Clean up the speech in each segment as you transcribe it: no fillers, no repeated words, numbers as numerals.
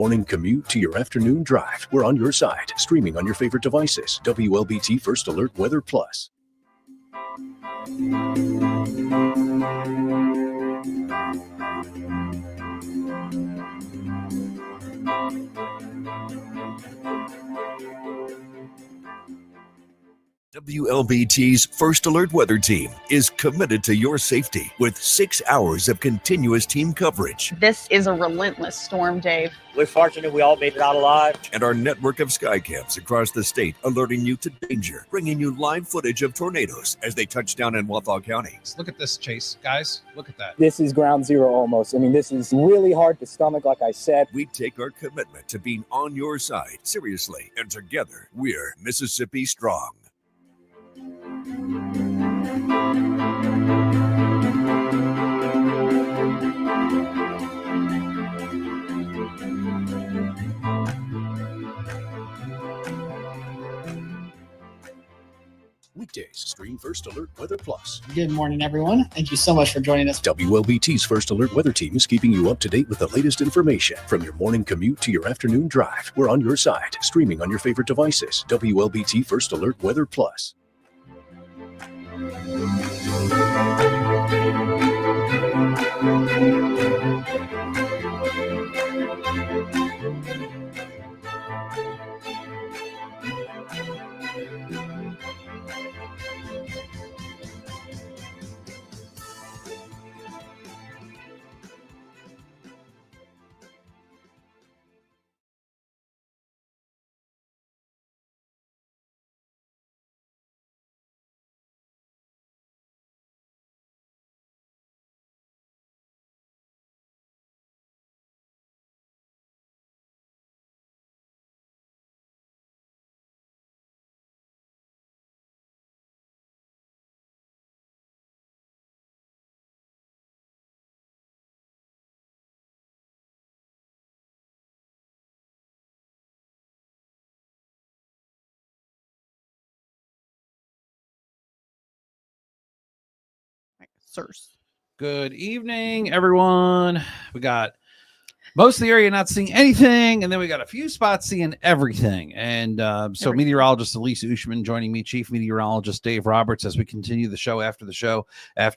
Morning commute to your afternoon drive. We're on your side, streaming on your favorite devices. WLBT First Alert Weather Plus. WLBT's First Alert Weather Team is committed to your safety with 6 hours of continuous team coverage. This is a relentless storm, Dave. We're fortunate we all made it out alive. And our network of skycams across the state alerting you to danger, bringing you live footage of tornadoes as they touch down in Wathau County. Look at this, Chase. Guys, look at that. This is ground zero almost. I mean, this is really hard to stomach, like I said. We take our commitment to being on your side seriously, and together we're Mississippi Strong. Weekdays, stream First Alert Weather Plus. Good morning, everyone. Thank you so much for joining us. WLBT's First Alert Weather Team is keeping you up to date with the latest information. From your morning commute to your afternoon drive, we're on your side, streaming on your favorite devices. WLBT First Alert Weather Plus. Good evening, everyone. We got most of the area not seeing anything, and then we got a few spots seeing everything. And so meteorologist Elise Ushman joining me, chief meteorologist Dave Roberts, as we continue the show after the show. And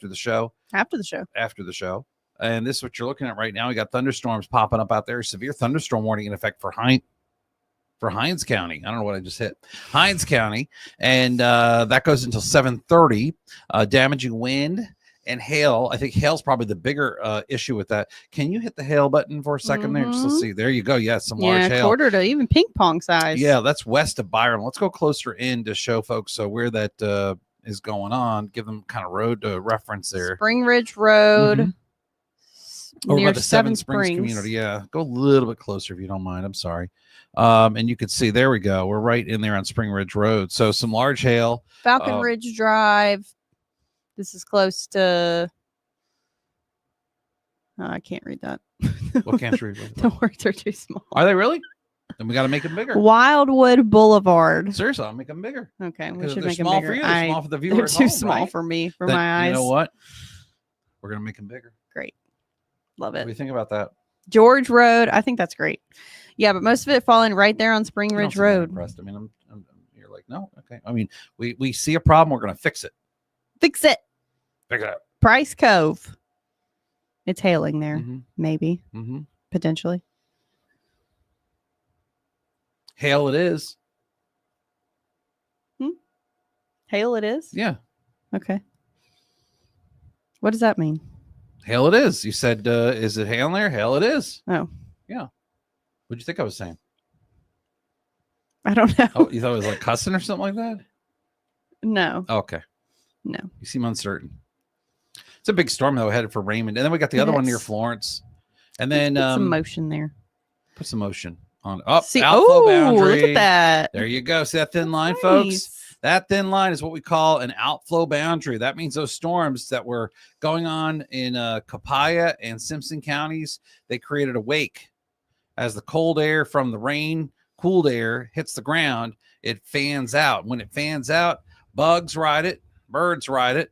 this is what you're looking at right now. We got thunderstorms popping up out there. Severe thunderstorm warning in effect for Hinds County. I don't know what I just hit. Hinds County. And that goes until 7:30. Damaging wind and hail. I think hail's probably the bigger issue with that. Can you hit the hail button for a second there? Just let's see. There you go. Yes, some large hail. Quarter to even ping pong size. Yeah, that's west of Byron. Let's go closer in to show folks where that is going on. Give them kind of road to reference there. Spring Ridge Road. Over near by the Seven Springs community. Yeah, go a little bit closer if you don't mind. I'm sorry. And you can see, there we go. We're right in there on Spring Ridge Road. So some large hail. Falcon Ridge Drive. This is close to. I can't read that. What can't you read? The words are too small. Are they really? Then we got to make them bigger. Wildwood Boulevard. Seriously, I'll make them bigger. Okay, we should make them small bigger. for you. They're small for the viewer. They're too home, small right? for me, for Then, my eyes. You know what? We're gonna make them bigger. Great, love What it. do you think about that? George Road. I think that's great. Yeah, but most of it falling right there on Spring Ridge Road. Impressed. I mean, you're like, no, okay. I mean, we see a problem. We're gonna fix it. Fix it. Fix it. Price Cove. It's hailing there, Mm-hmm. maybe, potentially. Hail it is. Hail it is? Yeah. Okay. What does that mean? Hail it is. You said, is it hail there? Hail it is. Oh. Yeah. What'd you think I was saying? I don't know. Oh, you thought it was like cussing or something like that? No. Okay. No. You seem uncertain. It's a big storm, though, headed for Raymond. And then we got the other one near Florence. And then put some motion there. Put some motion on up. See, outflow boundary. Look at that. There you go. See that thin line, folks? That thin line is what we call an outflow boundary. That means those storms that were going on in Copiah and Simpson counties, they created a wake. As the cold air from the rain, cooled air hits the ground, it fans out. When it fans out, bugs ride it, birds ride it.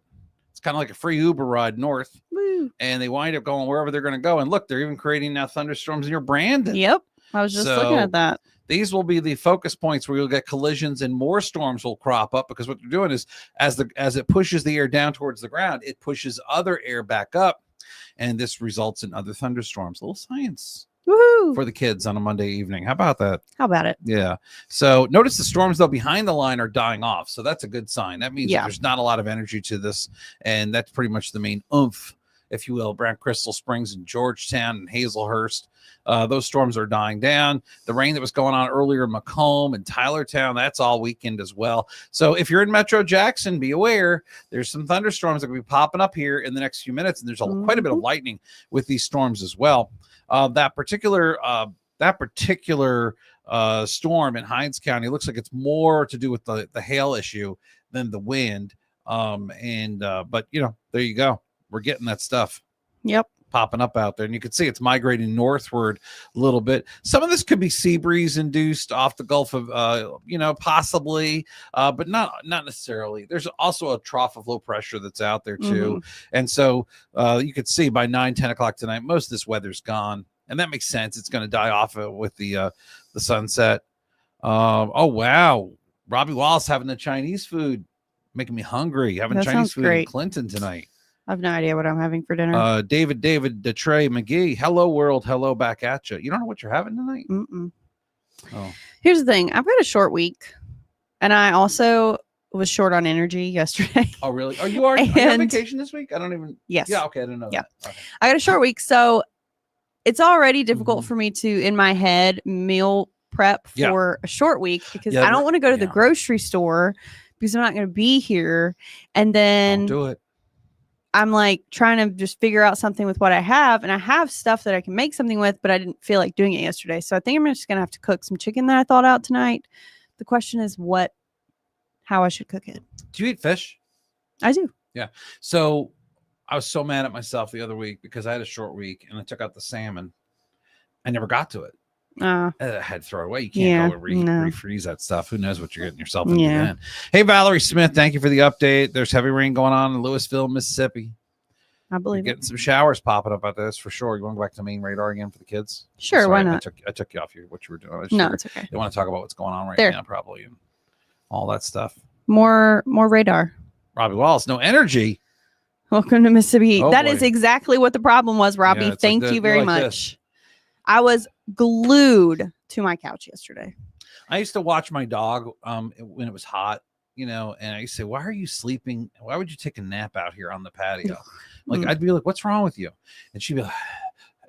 It's kind of like a free Uber ride north. Woo. And they wind up going wherever they're going to go. And look, they're even creating now thunderstorms near Brandon. Yep. I was just looking at that. These will be the focus points where you'll get collisions and more storms will crop up, because what they're doing is as it pushes the air down towards the ground, it pushes other air back up, and this results in other thunderstorms. A little science Woohoo! for the kids on a Monday evening. How about that? How about it? Yeah. So notice the storms though behind the line are dying off. So that's a good sign. That means that there's not a lot of energy to this, and that's pretty much the main oomph, if you will. Brant Crystal Springs and Georgetown and Hazelhurst, those storms are dying down. The rain that was going on earlier in Macomb and Tylertown, that's all weekend as well. So if you're in Metro Jackson, be aware there's some thunderstorms that will be popping up here in the next few minutes, and there's quite a bit of lightning with these storms as well. That particular storm in Hinds County looks like it's more to do with the hail issue than the wind. But there you go. We're getting that stuff. Yep. Popping up out there, and you can see it's migrating northward a little bit. Some of this could be sea breeze induced off the Gulf of possibly, but not necessarily. There's also a trough of low pressure that's out there too. And so you could see by 9-10 o'clock tonight most of this weather's gone, and that makes sense. It's going to die off with the sunset. Oh wow, Robbie Wallace having the Chinese food, making me hungry. Having Chinese food in Clinton tonight. I have no idea what I'm having for dinner. David Detrey McGee. Hello, world. Hello, back at you. You don't know what you're having tonight? Oh. Here's the thing. I've had a short week, and I also was short on energy yesterday. Oh, really? Are you on vacation this week? I don't even. Yes. Yeah. Okay. I didn't know. Yeah. That. Okay. I got a short week, so it's already difficult for me to, in my head, meal prep for a short week, because I don't want to go to the grocery store because I'm not going to be here, and then don't do it. I'm like trying to just figure out something with what I have, and I have stuff that I can make something with, but I didn't feel like doing it yesterday. So I think I'm just going to have to cook some chicken that I thought out tonight. The question is how I should cook it. Do you eat fish? I do. Yeah. So I was so mad at myself the other week because I had a short week and I took out the salmon. I never got to it. I had to throw it away. You can't go and refreeze that stuff. Who knows what you're getting yourself into then. Hey, Valerie Smith, thank you for the update. There's heavy rain going on in Louisville, Mississippi. I believe getting some showers popping up out there, that's for sure. You want to go back to main radar again for the kids? Sure, why not? I took you off what you were doing. No, it's okay. They want to talk about what's going on right now, probably, and all that stuff. More radar. Robbie Wallace, no energy. Welcome to Mississippi. That is exactly what the problem was, Robbie. Yeah, thank you very much. I was glued to my couch yesterday. I used to watch my dog when it was hot, and I used to say, why are you sleeping? Why would you take a nap out here on the patio? Like, I'd be like, what's wrong with you? And she'd be like,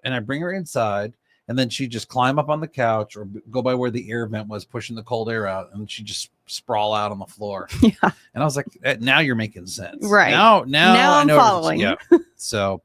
and I'd bring her inside, and then she'd just climb up on the couch or go by where the air vent was, pushing the cold air out, and she'd just sprawl out on the floor. Yeah. And I was like, now you're making sense. Right. Now I'm following. Yeah. So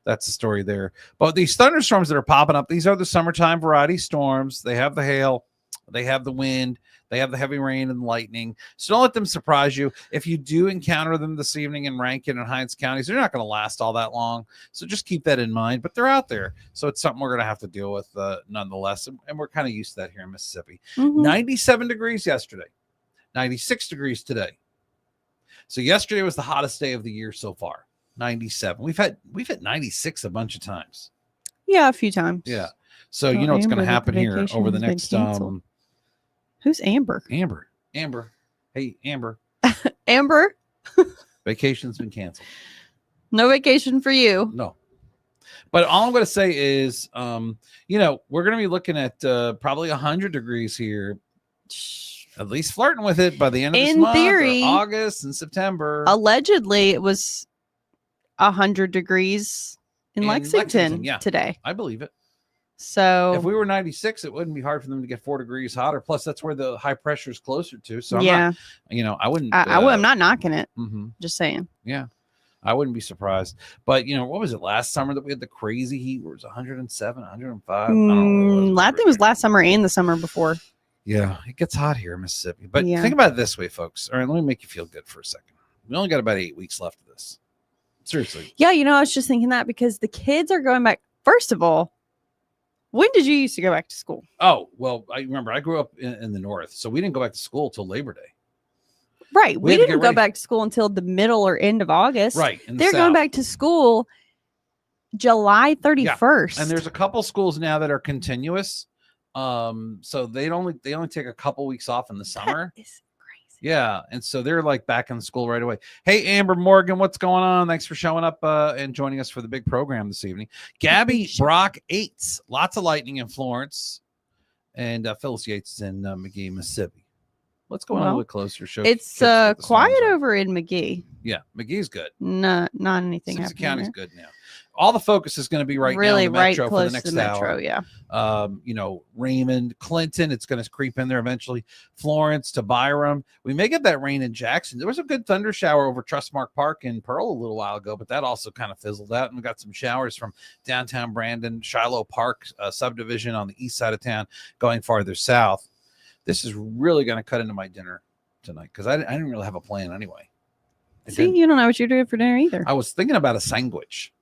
that's the story there. But these thunderstorms that are popping up, these are the summertime variety storms. They have the hail, they have the wind, they have the heavy rain and lightning. So don't let them surprise you. If you do encounter them this evening in Rankin and Hinds counties, they're not going to last all that long. So just keep that in mind. But they're out there. So it's something we're going to have to deal with nonetheless. And we're kind of used to that here in Mississippi. 97 degrees yesterday, 96 degrees today. So yesterday was the hottest day of the year so far. 97. We've hit 96 a bunch of times. Yeah, a few times. Yeah. So you know what's going to happen here over the next who's Amber? Amber. Hey, Amber. Amber. Vacation's been canceled. No vacation for you. No. But all I'm going to say is we're going to be looking at probably 100 degrees here. At least flirting with it by the end of this month. In theory, August and September. Allegedly, it was 100 degrees in Lexington today. I believe it. So if we were 96, it wouldn't be hard for them to get 4 degrees hotter. Plus, that's where the high pressure is closer to. So I'm not knocking it. Just saying. Yeah, I wouldn't be surprised. But what was it last summer that we had the crazy heat where it was 107, 105? I think it was last summer and the summer before. Yeah, it gets hot here in Mississippi. But think about it this way, folks. All right, let me make you feel good for a second. We only got about 8 weeks left of this. Seriously. Yeah, I was just thinking that because the kids are going back. First of all, when did you used to go back to school? Oh, well, I remember I grew up in the north, so we didn't go back to school till Labor Day. Right. We didn't go back to school until the middle or end of August. Right. They're going back to school July 31st. Yeah. And there's a couple schools now that are continuous. So they only take a couple weeks off in the summer. That is crazy. Yeah, and so they're like back in school right away. Hey, Amber Morgan, what's going on? Thanks for showing up and joining us for the big program this evening. Gabby Brock 8s, lots of lightning in Florence, and Phyllis Yates is in McGee, Mississippi. Let's go a little bit closer. Show it's quiet over in McGee. Yeah, McGee's good. Not anything. Simpson County's good now. All the focus is going to be right now in the metro for the next hour. Yeah. Raymond, Clinton, it's going to creep in there eventually. Florence to Byram. We may get that rain in Jackson. There was a good thunder shower over Trustmark Park in Pearl a little while ago, but that also kind of fizzled out. And we got some showers from downtown Brandon, Shiloh Park subdivision on the east side of town going farther south. This is really going to cut into my dinner tonight because I didn't really have a plan anyway. You don't know what you're doing for dinner either. I was thinking about a sandwich.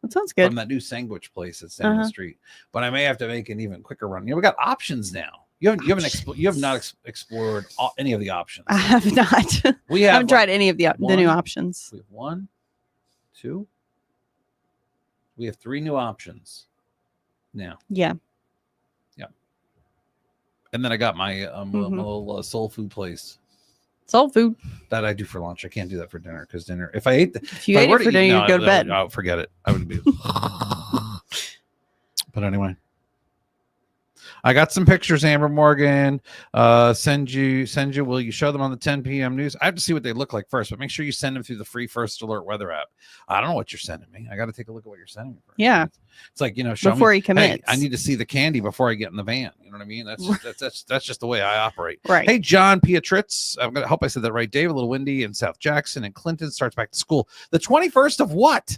That sounds good. From that new sandwich place that's down the street, but I may have to make an even quicker run. We got options now. You have not explored any of the options. I have not. I haven't tried any of the new options. We have 1, 2. We have 3 new options now. Yeah. And then I got my little soul food place. Soul food that I do for lunch. I can't do that for dinner because dinner. If I ate, if you ate it for dinner, you'd go to bed. Oh, forget it. I wouldn't be. But anyway, I got some pictures. Amber Morgan, send you. Will you show them on the 10 p.m. news? I have to see what they look like first, but make sure you send them through the free First Alert weather app. I don't know what you're sending me. I got to take a look at what you're sending me first. Yeah, it's like show before me, he commits. Hey, I need to see the candy before I get in the van. You know what I mean? That's just the way I operate. Right. Hey, John Pietritz. I hope I said that right. Dave, a little windy in South Jackson, and Clinton starts back to school the 21st of what?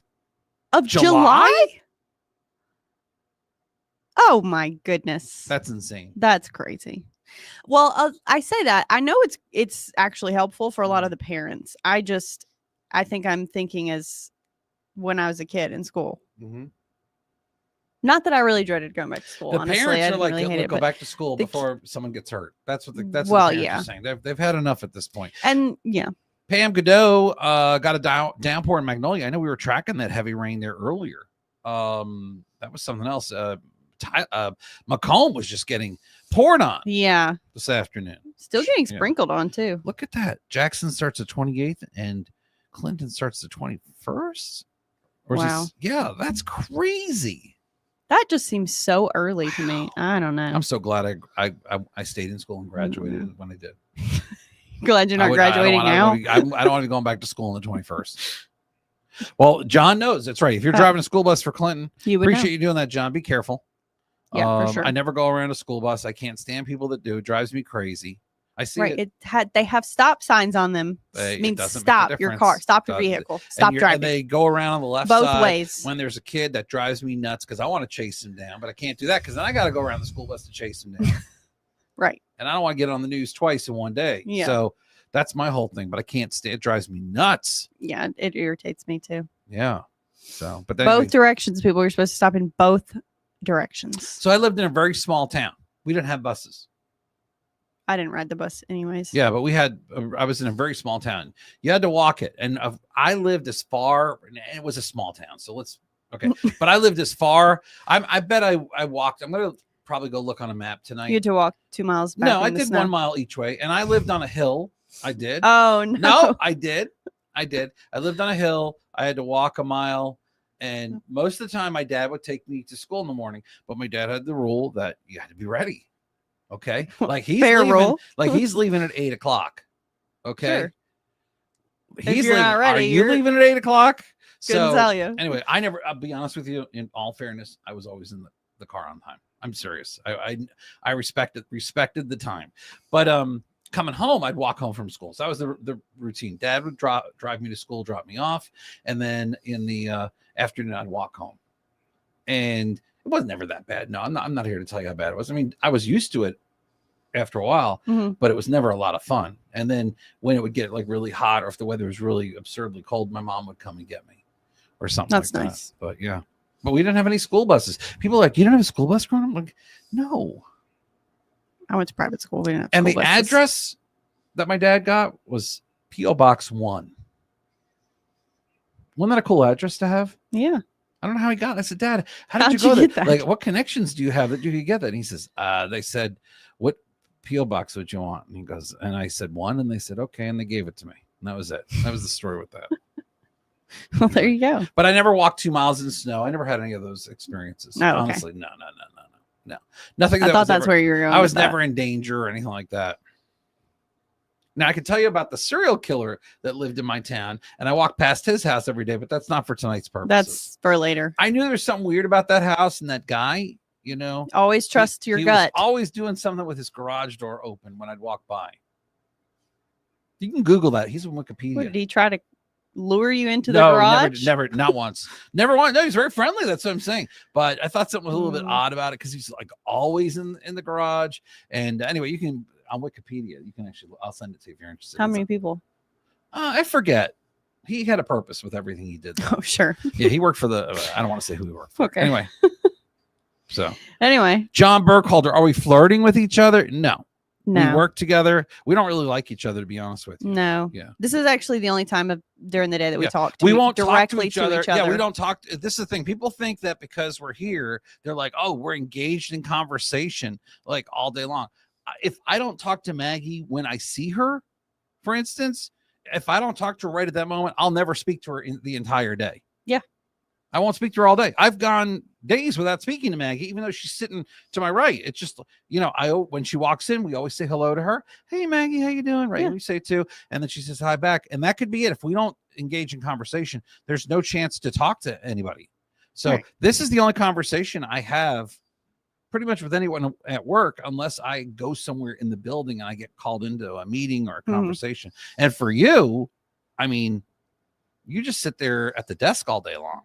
Of July? Oh my goodness. That's insane. That's crazy. Well, I say that. I know it's actually helpful for a lot of the parents. I think I'm thinking as when I was a kid in school. Mm-hmm. Not that I really dreaded going back to school. The honestly, parents I are didn't like, really hate go it, back to school before someone gets hurt. That's what the parents are saying. They've had enough at this point. And yeah. Pam Godot got a downpour in Magnolia. I know we were tracking that heavy rain there earlier. That was something else. Macomb was just getting poured on. Yeah. This afternoon. Still getting sprinkled on too. Look at that. Jackson starts the 28th and Clinton starts the 21st. Wow. Yeah, that's crazy. That just seems so early to me. I don't know. I'm so glad I stayed in school and graduated when I did. Glad you're not graduating now. I don't want to be going back to school on the 21st. Well, John knows. That's right. If you're driving a school bus for Clinton, appreciate you doing that, John. Be careful. Yeah, for sure. I never go around a school bus. I can't stand people that do. It drives me crazy. I see it. They have stop signs on them. It means stop your car, stop your vehicle, stop driving. And they go around on the left both side ways. When there's a kid that drives me nuts because I want to chase him down, but I can't do that because then I got to go around the school bus to chase him down. Right. And I don't want to get on the news twice in one day. Yeah. So that's my whole thing. But I can't stand. It drives me nuts. Yeah, it irritates me too. Yeah. So, but both directions, people are supposed to stop in both directions. So I lived in a very small town. We didn't have buses. I didn't ride the bus anyways. Yeah, but I was in a very small town. You had to walk it. And I lived as far, and it was a small town. So but I lived as far. I bet I walked. I'm going to probably go look on a map tonight. You had to walk 2 miles back. No, I did 1 mile each way. And I lived on a hill. I did. Oh, no. No, I did. I lived on a hill. I had to walk a mile. And most of the time, my dad would take me to school in the morning. But my dad had the rule that you had to be ready. Okay, like he's fair leaving, rule. Like he's leaving at 8 o'clock. Okay, sure. He's leaving. Not ready, are you leaving at 8 o'clock? Couldn't tell you. Anyway, I'll be honest with you. In all fairness, I was always in the car on time. I'm serious. I respected the time, but coming home, I'd walk home from school. So that was the routine. Dad would drive me to school, drop me off, and then in the afternoon, I'd walk home, and it wasn't ever that bad. No, I'm not here to tell you how bad it was. I mean, I was used to it after a while, but it was never a lot of fun. And then when it would get like really hot, or if the weather was really absurdly cold, my mom would come and get me or something. That's like nice. That. But yeah, but we didn't have any school buses. People are like, you don't have a school bus growing up? I'm like, no. I went to private school. We didn't have and the buses. address that my dad got was P.O. Box 1. Wasn't that a cool address to have? Yeah. I don't know how he got it. I said, Dad, how How'd did you go you get there? that? Like, what connections do you have that you could get that? And he says, they said, what P.O. box would you want? And he goes, and I said 1, and they said, okay, and they gave it to me. And that was it. That was the story with that. Well, there you go. But I never walked 2 miles in snow. I never had any of those experiences. Oh, okay. Honestly, no. Nothing. I That thought was that's ever, where you were going. I was with that. never in danger or anything like that. Now I can tell you about the serial killer that lived in my town, and I walked past his house every day, but that's not for tonight's purpose. That's for later. I knew there was something weird about that house and that guy. You know, Always trust your he gut. was always doing something with his garage door open when I'd walk by. You can Google that. He's on Wikipedia. What, did he try to lure you into the No, garage? never, not once. Never once. No, he's very friendly. That's what I'm saying. But I thought something was a little bit odd about it because he's like always in the garage. And anyway, you can on Wikipedia. You can actually. I'll send it to you if you're interested. How many people? I forget. He had a purpose with everything he did. Oh, sure. Yeah, he worked for the. I don't want to say who he worked for. Okay. Anyway. So Anyway, John Burkhalter, are we flirting with each other? No. no. We work together. We don't really like each other, to be honest with you. No. Yeah. This is actually the only time during the day that we Yeah. talk to We won't directly talk to each other. Yeah, we other. don't talk. This is the thing. People think that because we're here, they're like, oh, we're engaged in conversation like all day long. If I don't talk to Maggie when I see her, for instance, if I don't talk to her right at that moment, I'll never speak to her in the entire day. Yeah. I won't speak to her all day. I've gone days without speaking to Maggie, even though she's sitting to my right. It's just, when she walks in, we always say hello to her. Hey, Maggie, how you doing? Right. Yeah. We say too. And then she says hi back. And that could be it. If we don't engage in conversation, there's no chance to talk to anybody. So Right. This is the only conversation I have pretty much with anyone at work, unless I go somewhere in the building and I get called into a meeting or a conversation. And for you, I mean, you just sit there at the desk all day long.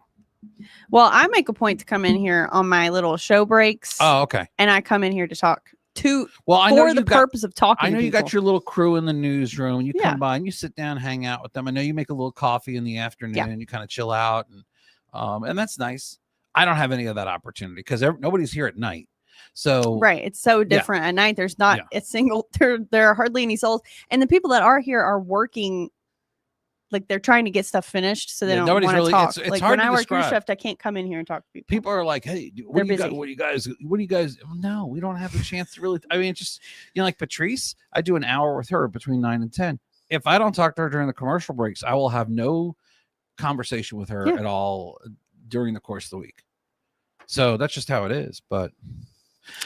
Well, I make a point to come in here on my little show breaks. Oh, okay. And I come in here to talk I know for the purpose of talking. I know to you people. got your little crew in the newsroom. You Yeah. come by and you sit down, hang out with them. I know you make a little coffee in the afternoon. Yeah. And you kind of chill out, and that's nice. I don't have any of that opportunity because nobody's here at night. So Right. It's so different at night. There's not a single, there are hardly any souls. And the people that are here are working, like they're trying to get stuff finished. So they don't want to talk. It's like hard when to I work describe. your shift, I can't come in here and talk to people. People are like, hey, what do you guys? No, we don't have a chance to really. I mean, just, like Patrice, I do an hour with her between 9 and 10. If I don't talk to her during the commercial breaks, I will have no conversation with her at all during the course of the week. So that's just how it is. But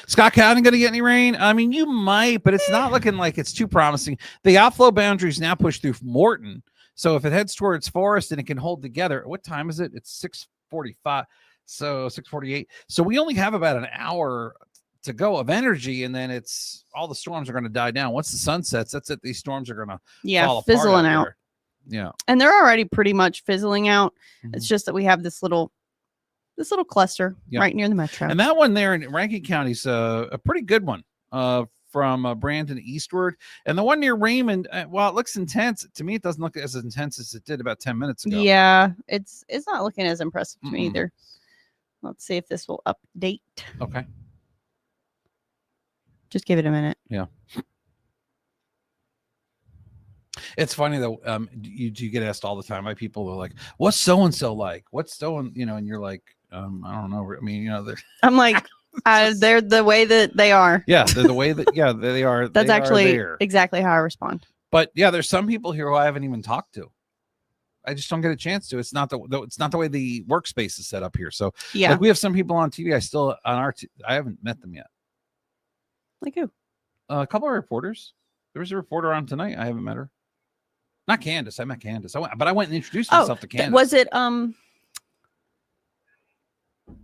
Scott County going to get any rain? I mean, you might, but it's not looking like it's too promising. The outflow boundaries now push through Morton. So if it heads towards Forest and it can hold together, what time is it? It's 6:45. So 6:48. So we only have about an hour to go of energy, and then it's all the storms are going to die down. Once the sun sets, that's it. These storms are going to fall apart fizzling out. there. Yeah. And they're already pretty much fizzling out. Mhm. It's just that we have this little cluster right near the metro. And that one there in Rankin County is a pretty good one from Brandon eastward. And the one near Raymond, while it looks intense, to me, it doesn't look as intense as it did about 10 minutes ago. Yeah, it's not looking as impressive to me either. Let's see if this will update. Okay. Just give it a minute. Yeah. It's funny though. You get asked all the time by people who are like, "What's so and so like? What's so and and you're like, I don't know. I mean, I'm like, they're the way that they are. Yeah, they're the way that they are. That's they actually are there. exactly how I respond. But yeah, there's some people here who I haven't even talked to. I just don't get a chance to. It's not the way the workspace is set up here. So yeah, like we have some people on TV. I haven't met them yet. Like who? A couple of reporters. There was a reporter on tonight. I haven't met her. Not Candace. I met Candace. But I went and introduced myself to Candace. Was it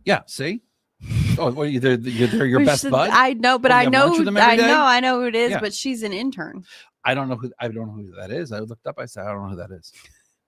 Yeah. See. Oh, what are you? They're your best bud. I know, but Oh, I you have know. lunch with them every day? I know who it is. Yeah. But she's an intern. I don't know who that is. I looked up. I said, I don't know who that is.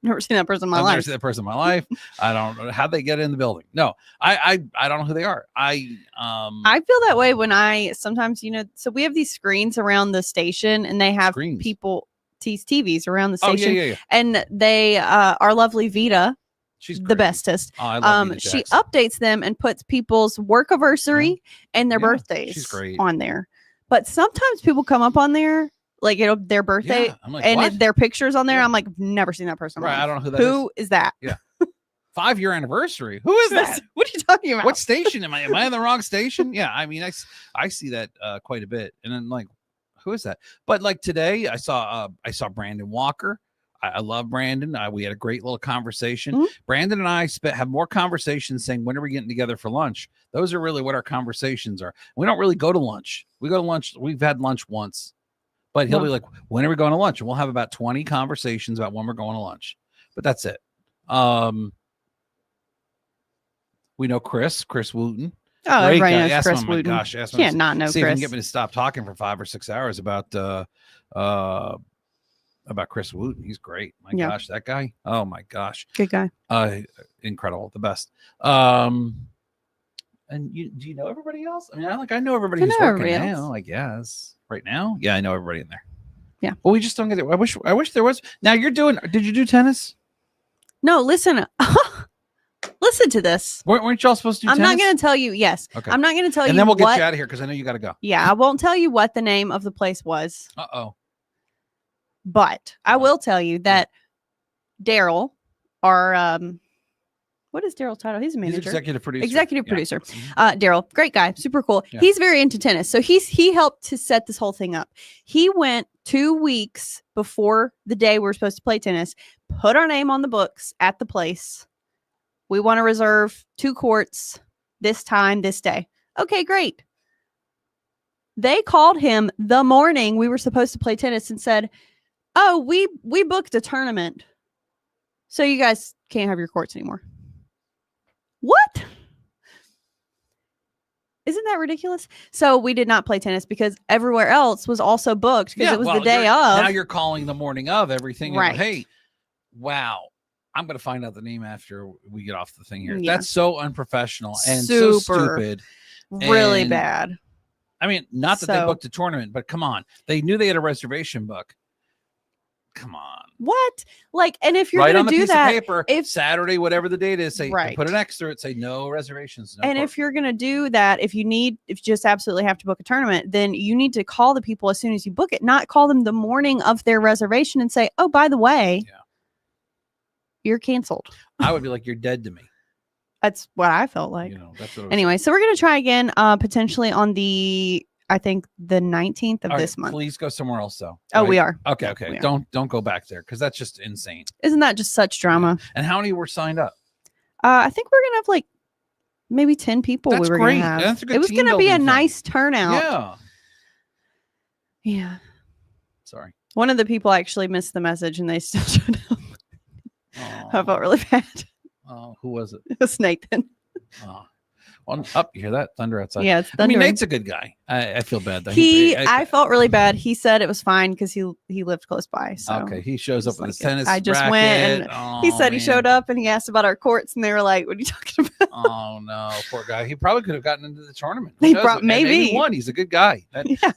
Never seen that person in my I've life. never seen that person in my life. I don't know how they get in the building. No, I don't know who they are. I feel that way when I sometimes, so we have these screens around the station and they have Screens. people TVs around the Oh, station. yeah. And they our lovely Vita, She's the great. bestest. Oh, I love Vita She Jackson. updates them and puts people's work anniversary and their Yeah, birthdays she's great. on there. But sometimes people come up on there, like their birthday, Yeah, I'm like, and what? their pictures on there. Yeah. I'm like, never seen that person. Right, I don't know who that is. Who is that? Yeah. 5-year anniversary. Who is that? What are you talking about? What station am I? Am I in the wrong station? Yeah, I mean, I see that quite a bit, and then like, who is that? But like today, I saw Brandon Walker. I love Brandon. We had a great little conversation. Mm-hmm. Brandon and I have more conversations saying, when are we getting together for lunch? Those are really what our conversations are. We don't really go to lunch. We go to lunch. We've had lunch once, but he'll be like, when are we going to lunch? And we'll have about 20 conversations about when we're going to lunch, but that's it. We know Chris Wooten. Oh, Great everybody guy. knows Ask Chris him, oh my Wooten. gosh, ask him, Can't not know see if he Chris. can get me to stop talking for 5 or 6 hours about Chris Wooten. He's great. My gosh, that guy. Oh my gosh. Good guy. Incredible. The best. And do you know everybody else? I mean, I know everybody who's working now, I guess. Right now? Yeah, I know everybody in there. Yeah. Well, we just don't get it. I wish there was. Now did you do tennis? No, listen. Listen to this. Weren't y'all supposed to do I'm tennis? not going to tell you. Yes. Okay. I'm not going to tell you. And then we'll get you out of here because I know you got to go. Yeah, I won't tell you what the name of the place was. Uh-oh. But I will tell you that Daryl, our what is Daryl's title? He's a manager. He's executive producer. Executive producer. Daryl, great guy, super cool. Yeah. He's very into tennis. So he helped to set this whole thing up. He went 2 weeks before the day we were supposed to play tennis, put our name on the books at the place. We want to reserve 2 courts this time, this day. Okay, great. They called him the morning we were supposed to play tennis and said, oh, we booked a tournament, so you guys can't have your courts anymore. What? Isn't that ridiculous? So we did not play tennis because everywhere else was also booked because it was the day of. Now you're calling the morning of everything. Right. Hey, wow. I'm going to find out the name after we get off the thing here. Yeah. That's so unprofessional and so stupid. Really And, bad. I mean, not that they booked a tournament, but come on. They knew they had a reservation book. Come on. What? Like, and if you're right going on to the do piece that, of paper, if Saturday, whatever the date is, say, Right. put an X through it, say no reservations. No and court. if you're going to do that, if you just absolutely have to book a tournament, then you need to call the people as soon as you book it, not call them the morning of their reservation and say, oh, by the way, you're canceled. I would be like, you're dead to me. That's what I felt like. You know, that's what Anyway, so we're going to try again, potentially on I think the 19th of this month. Please go somewhere else, though. Oh, right? we are. Okay. We are. Don't go back there because that's just insane. Isn't that just such drama? And how many were signed up? I think we're going to have like maybe 10 people. That's we were going great. to have. That's a good It was team going to be a building thing. nice turnout. Yeah. Yeah. Sorry. One of the people actually missed the message and they still showed up. I felt really bad. Oh, who was it? It was Nathan. Oh. Well, up, you hear that thunder outside? Yeah, it's I mean, thundering. Nate's a good guy. I feel bad though. I felt really bad. He said it was fine because he lived close by. So okay, he shows up with his tennis. I just racket. went and he said he showed up and he asked about our courts and they were like, "What are you talking about?" Oh no, poor guy. He probably could have gotten into the tournament. He maybe he won. He's a good guy.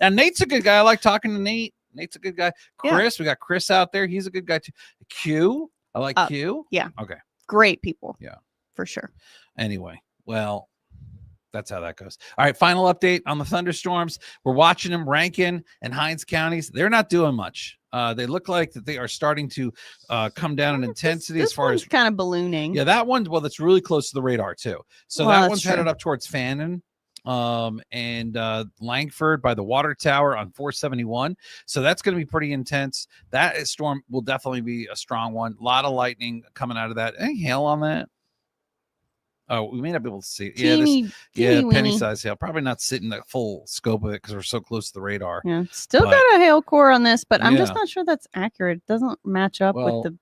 And Nate's a good guy. I like talking to Nate. Nate's a good guy. Chris, we got Chris out there. He's a good guy too. Q, I like Q. Yeah. Okay. Great people. Yeah. For sure. Anyway, well, that's how that goes. All right, final update on the thunderstorms. We're watching them, Rankin and Hinds counties. They're not doing much. They look like that they are starting to come down in intensity this as far as kind of ballooning. Yeah, that one. Well, that's really close to the radar too. So that one's headed up towards Fannin and Langford by the water tower on 471. So that's going to be pretty intense. That storm will definitely be a strong one. A lot of lightning coming out of that. Any hail on that? Oh, we may not be able to see it. Teeny Penny size hail. Probably not sitting the full scope of it because we're so close to the radar. Yeah, still got a hail core on this, but I'm just not sure that's accurate. It doesn't match up with the.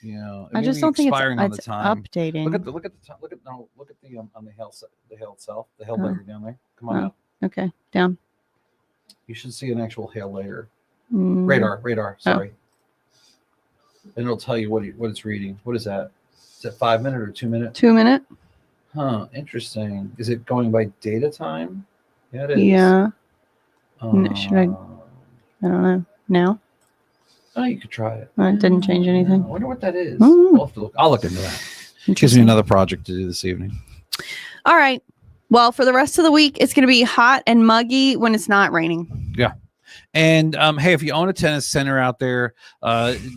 Yeah, I just don't think it's on the time. updating. Look at the on the hail itself, the hail layer down there. Come on out. Okay, down. You should see an actual hail layer. Radar. Sorry. And it'll tell you what it's reading. What is that? Is it 5 minute or 2 minute? 2 minute. Huh. Interesting. Is it going by data time? Yeah, it is. Yeah. Should I don't know. Now? Oh, you could try it. It didn't change anything. I wonder what that is. We'll have to look. I'll look into that. Gives me another project to do this evening. All right. Well, for the rest of the week, it's going to be hot and muggy when it's not raining. Yeah. And hey, if you own a tennis center out there,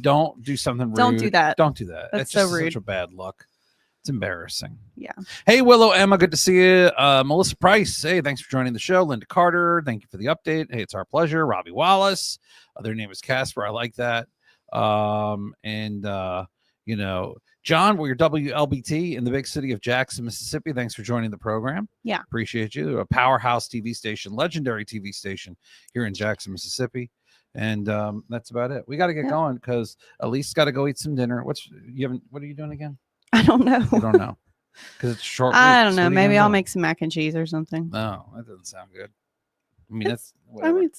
don't do something rude. Don't do that. Don't do that. That's just so rude. such a bad look. It's embarrassing. Yeah. Hey, Willow Emma, good to see you. Melissa Price, hey, thanks for joining the show. Linda Carter, thank you for the update. Hey, it's our pleasure. Robbie Wallace, their name is Casper. I like that. You know, John, we're your WLBT in the big city of Jackson, Mississippi. Thanks for joining the program. Yeah. Appreciate you. A powerhouse TV station, legendary TV station here in Jackson, Mississippi. And that's about it. We got to get going because Elise got to go eat some dinner. What are you doing again? I don't know. You don't know because it's short. I don't know. Maybe I'll make some mac and cheese or something. No, that doesn't sound good. I mean, it's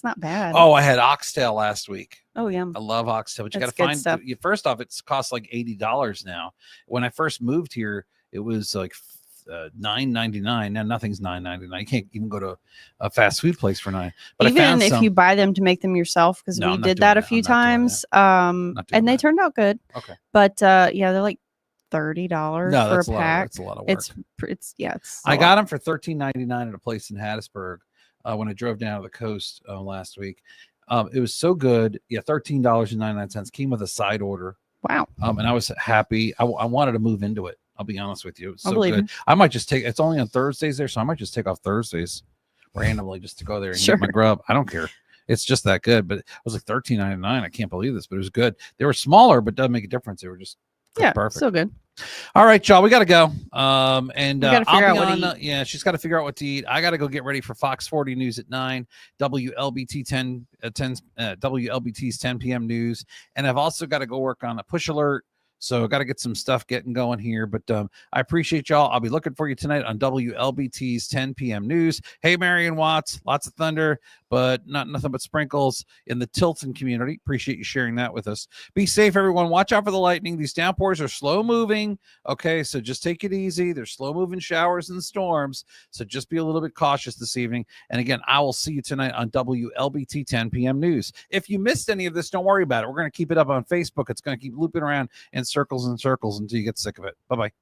not bad. Oh, I had oxtail last week. Oh, yeah. I love oxtail, but you got to That's find. good stuff. First off, it's cost like $80 now. When I first moved here, it was like $9.99. Now nothing's $9.99. You can't even go to a fast food place for $9. But even if you buy them to make them yourself, because we did that a few times, and they turned out good. Okay, but yeah, they're like $30 for a pack. That's a lot of work. It's I got them for $13.99 at a place in Hattiesburg when I drove down to the coast last week. It was so good. Yeah, $13.99 came with a side order. Wow. And I was happy. I wanted to move into it. I'll be honest with you. It was so good. You. I might just take. It's only on Thursdays there, so I might just take off Thursdays randomly just to go there and get my grub. I don't care. It's just that good. But it was like $13.99. I can't believe this, but it was good. They were smaller, but doesn't make a difference. They were just perfect. So good. All right, y'all, we got to go. I'll be on. She's got to figure out what to eat. I got to go get ready for Fox 40 News at 9, WLBT's 10 p.m. news, and I've also got to go work on a push alert. So I got to get some stuff getting going here, but I appreciate y'all. I'll be looking for you tonight on WLBT's 10 p.m. news. Hey, Marion Watts, lots of thunder, but nothing but sprinkles in the Tilton community. Appreciate you sharing that with us. Be safe, everyone. Watch out for the lightning. These downpours are slow moving. Okay, so just take it easy. There's slow moving showers and storms, so just be a little bit cautious this evening. And again, I will see you tonight on WLBT 10 p.m. news. If you missed any of this, don't worry about it. We're going to keep it up on Facebook. It's going to keep looping around in circles and circles until you get sick of it. Bye-bye.